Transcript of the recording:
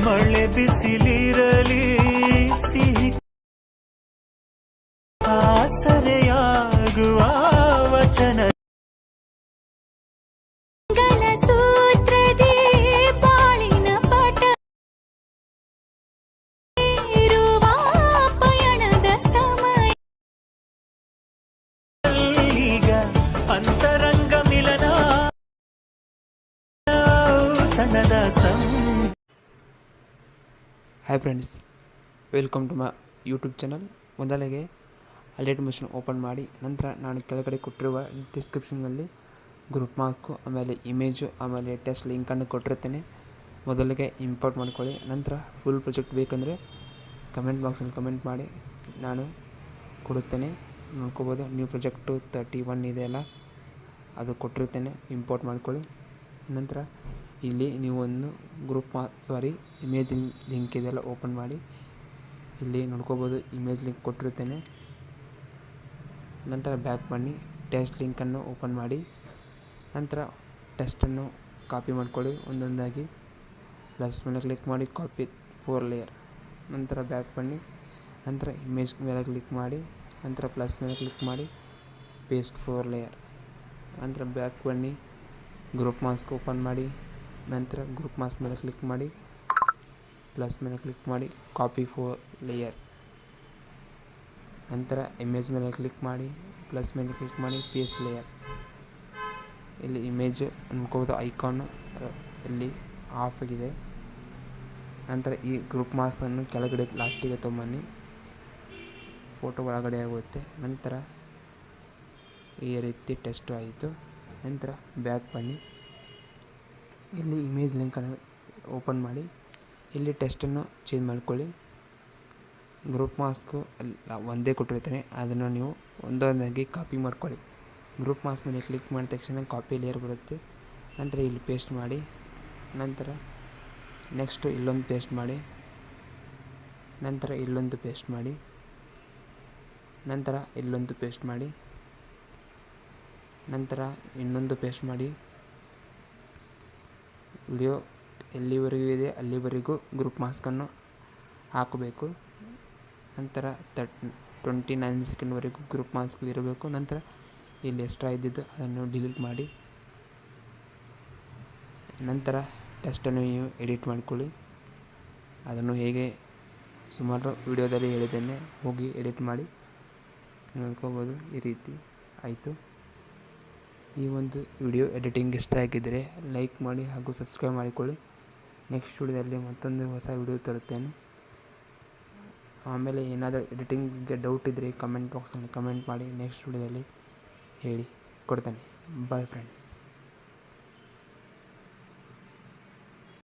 ಮಳೆ ಬಿಸಿಲಿರಲಿ ಸಿಹಿ ಆಸರೆಯಾಗುವ ವಚನ ಸೂತ್ರದಿ ಬಾಳಿನ ಪಾಠ ಇರುವ ಪಯಣದ ಸಮಯ ಈಗ ಅಂತರಂಗ ಮಿಲನ ತನದ hi friends, welcome to my YouTube channel. ಮೊದಲಿಗೆ ಅಲರ್ಟ್ ಮಿಷನ್ ಓಪನ್ ಮಾಡಿ ನಂತರ ನಾನು ಕೆಳಗಡೆ ಕೊಟ್ಟಿರುವ ಡಿಸ್ಕ್ರಿಪ್ಷನ್ನಲ್ಲಿ ಗ್ರೂಪ್ ಮಾರ್ಕ್ಸ್ಗೂ ಆಮೇಲೆ ಇಮೇಜು ಆಮೇಲೆ ಟೆಸ್ಟ್ ಲಿಂಕನ್ನು ಕೊಟ್ಟಿರ್ತೇನೆ. ಮೊದಲಿಗೆ ಇಂಪೋರ್ಟ್ ಮಾಡ್ಕೊಳ್ಳಿ. ನಂತರ ಫುಲ್ ಪ್ರಾಜೆಕ್ಟ್ ಬೇಕಂದರೆ ಕಮೆಂಟ್ ಬಾಕ್ಸಲ್ಲಿ ಕಮೆಂಟ್ ಮಾಡಿ ನಾನು ಕೊಡುತ್ತೇನೆ. ನೋಡ್ಕೋಬೋದು, ನ್ಯೂ ಪ್ರಾಜೆಕ್ಟು 31 ಇದೆಯಲ್ಲ ಅದು ಕೊಟ್ಟಿರ್ತೇನೆ, ಇಂಪೋರ್ಟ್ ಮಾಡ್ಕೊಳ್ಳಿ. ನಂತರ ಇಲ್ಲಿ ನೀವು ಒಂದು ಇಮೇಜ್ ಲಿಂಕ್ ಇದೆಲ್ಲ ಓಪನ್ ಮಾಡಿ. ಇಲ್ಲಿ ನೋಡ್ಕೋಬೋದು, ಇಮೇಜ್ ಲಿಂಕ್ ಕೊಟ್ಟಿರ್ತೇನೆ. ನಂತರ ಬ್ಯಾಕ್ ಬನ್ನಿ, ಟೆಸ್ಟ್ ಲಿಂಕನ್ನು ಓಪನ್ ಮಾಡಿ. ನಂತರ ಟೆಸ್ಟನ್ನು ಕಾಪಿ ಮಾಡ್ಕೊಳ್ಳಿ ಒಂದೊಂದಾಗಿ. ಪ್ಲಸ್ ಮೇಲೆ ಕ್ಲಿಕ್ ಮಾಡಿ ಕಾಪಿ 4 ಲೇಯರ್. ನಂತರ ಬ್ಯಾಕ್ ಬನ್ನಿ, ನಂತರ ಇಮೇಜ್ ಮೇಲೆ ಕ್ಲಿಕ್ ಮಾಡಿ, ನಂತರ ಪ್ಲಸ್ ಮೇಲೆ ಕ್ಲಿಕ್ ಮಾಡಿ ಪೇಸ್ಟ್ 4 ಲೇಯರ್. ನಂತರ ಬ್ಯಾಕ್ ಬನ್ನಿ, ಗ್ರೂಪ್ ಮಾಸ್ಕ್ ಓಪನ್ ಮಾಡಿ. ನಂತರ ಗ್ರೂಪ್ ಮಾಸ್ಕ್ ಮೇಲೆ ಕ್ಲಿಕ್ ಮಾಡಿ, ಪ್ಲಸ್ ಮೇಲೆ ಕ್ಲಿಕ್ ಮಾಡಿ ಕಾಪಿ 4 ಲೇಯರ್. ನಂತರ ಇಮೇಜ್ ಮೇಲೆ ಕ್ಲಿಕ್ ಮಾಡಿ, ಪ್ಲಸ್ ಮೇಲೆ ಕ್ಲಿಕ್ ಮಾಡಿ ಪೇಸ್ಟ್ ಲೇಯರ್. ಇಲ್ಲಿ ಇಮೇಜ್ ಅನ್ಕೋಬೋದು, ಐಕಾನು ಇಲ್ಲಿ ಆಫ್ ಆಗಿದೆ. ನಂತರ ಈ ಗ್ರೂಪ್ ಮಾಸ್ಕನ್ನು ಕೆಳಗಡೆ ಲಾಸ್ಟಿಗೆ ತೊಗೊಂಬನ್ನಿ, ಫೋಟೋ ಒಳಗಡೆ ಆಗುತ್ತೆ. ನಂತರ ಈ ರೀತಿ ಟೆಸ್ಟು ಆಯಿತು. ನಂತರ ಬ್ಯಾಕ್ ಬನ್ನಿ, ಇಲ್ಲಿ ಇಮೇಜ್ ಲಿಂಕನ್ನು ಓಪನ್ ಮಾಡಿ. ಇಲ್ಲಿ ಟೆಸ್ಟನ್ನು ಚೇಂಜ್ ಮಾಡ್ಕೊಳ್ಳಿ. ಗ್ರೂಪ್ ಮಾಸ್ಕು ಎಲ್ಲ ಒಂದೇ ಕೊಟ್ಟಿರ್ತೀನಿ, ಅದನ್ನು ನೀವು ಒಂದೊಂದಾಗಿ ಕಾಪಿ ಮಾಡ್ಕೊಳ್ಳಿ. ಗ್ರೂಪ್ ಮಾಸ್ಕ್ ಮೇಲೆ ಕ್ಲಿಕ್ ಮಾಡಿದ ತಕ್ಷಣ ಕಾಪಿ ಲೇಯರ್ ಬರುತ್ತೆ. ನಂತರ ಇಲ್ಲಿ ಪೇಸ್ಟ್ ಮಾಡಿ. ನಂತರ ನೆಕ್ಸ್ಟು ಇಲ್ಲೊಂದು ಪೇಸ್ಟ್ ಮಾಡಿ. ನಂತರ ಇಲ್ಲೊಂದು ಪೇಸ್ಟ್ ಮಾಡಿ. ನಂತರ ಇಲ್ಲೊಂದು ಪೇಸ್ಟ್ ಮಾಡಿ. ನಂತರ ಇನ್ನೊಂದು ಪೇಸ್ಟ್ ಮಾಡಿ. ವಿಡಿಯೋ ಎಲ್ಲಿವರೆಗೂ ಇದೆ ಅಲ್ಲಿವರೆಗೂ ಗ್ರೂಪ್ ಮಾಸ್ಕನ್ನು ಹಾಕಬೇಕು. ನಂತರ 29 ಸೆಕೆಂಡ್ವರೆಗೂ ಗ್ರೂಪ್ ಮಾಸ್ಕ್ ಇರಬೇಕು. ನಂತರ ಇಲ್ಲಿ ಎಕ್ಸ್ಟ್ರಾ ಇದ್ದಿದ್ದು ಅದನ್ನು ಡಿಲೀಟ್ ಮಾಡಿ. ನಂತರ ಟೆಸ್ಟನ್ನು ನೀವು ಎಡಿಟ್ ಮಾಡಿಕೊಳ್ಳಿ. ಅದನ್ನು ಹೇಗೆ ಸುಮಾರು ವಿಡಿಯೋದಲ್ಲಿ ಹೇಳಿದ್ದೇನೆ, ಹೋಗಿ ಎಡಿಟ್ ಮಾಡಿ ನೋಡ್ಕೋಬೋದು. ಈ ರೀತಿ ಆಯಿತು. ಈ ಒಂದು ವಿಡಿಯೋ ಎಡಿಟಿಂಗ್ ಇಷ್ಟ ಆಗಿದ್ದರೆ ಲೈಕ್ ಮಾಡಿ ಹಾಗೂ ಸಬ್ಸ್ಕ್ರೈಬ್ ಮಾಡಿಕೊಳ್ಳಿ. ನೆಕ್ಸ್ಟ್ ವಿಡಿಯೋದಲ್ಲಿ ಮತ್ತೊಂದು ಹೊಸ ವಿಡಿಯೋ ತರುತ್ತೇನೆ. ಆಮೇಲೆ ಏನಾದರೂ ಎಡಿಟಿಂಗ್ಗೆ ಡೌಟ್ ಇದ್ದರೆ ಕಮೆಂಟ್ ಬಾಕ್ಸಲ್ಲಿ ಕಮೆಂಟ್ ಮಾಡಿ, ನೆಕ್ಸ್ಟ್ ವಿಡಿಯೋದಲ್ಲಿ ಹೇಳಿ ಕೊಡ್ತೇನೆ. Bye friends.